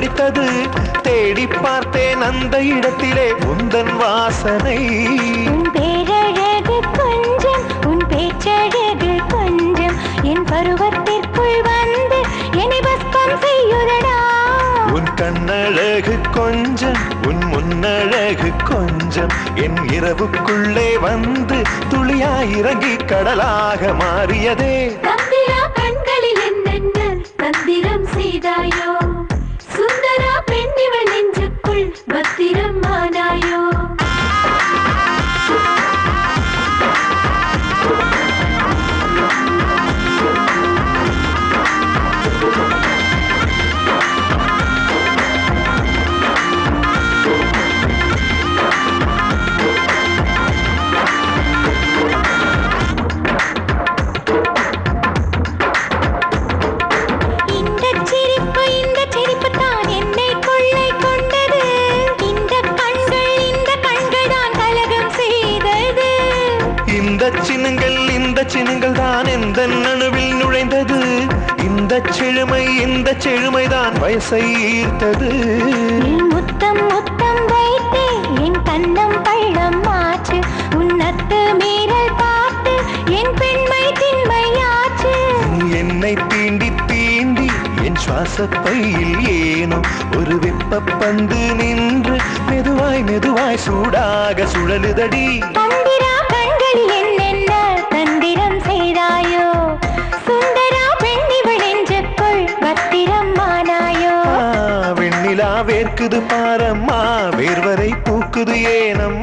அடித்தது. தேடி பார்த்தேன் அந்த இடத்திலே உந்தன் வாசனை. உன் பேரழகு கொஞ்சம், உன் பேச்சழகு கொஞ்சம், என் பருவத்திற்குள் வந்து என்னை பஸ்பம் செய்யுதடா. உன் கண்ணழகு கொஞ்சம், உன் முன்னழகு கொஞ்சம், என் இரவுக்குள்ளே வந்து துளியாய் இறங்கி கடலாக மாறியதே. தந்திரா கண்களில் என்னென்ன தந்திரம் செய்தாயோ, சுந்தரா பெண்ணிவள் நெஞ்சுக்குள் பத்திரம் ஆனாயோ. இந்த சின்னங்கள் தான் எந்த நணுவில் நுழைந்தது. இந்த செழுமைதான் வயசை ஈர்த்தது. முத்தம் முத்தம் வைத்து என் கண்ணம் பள்ளம் மாற்று, உன்னத்து மீறல் பார்த்து என் பெண்மை திண்மையாற்று. என்னை தீண்டி தீண்டி என் சுவாசப்பையில் ஏனோ ஒரு வெப்ப பந்து நின்று மெதுவாய் மெதுவாய் சூடாக சுழலுதடி. தந்திரா கண்களில் என்னென்ன தந்திரம் செய்தாயோ, சுந்தரா பெண்ணிவள் நெஞ்சுக்குள் பத்திரம் ஆனாயோ. வெண்ணிலா வேர்க்குது பாரம்மா, வேர்வரை பூக்குது ஏனம்மா.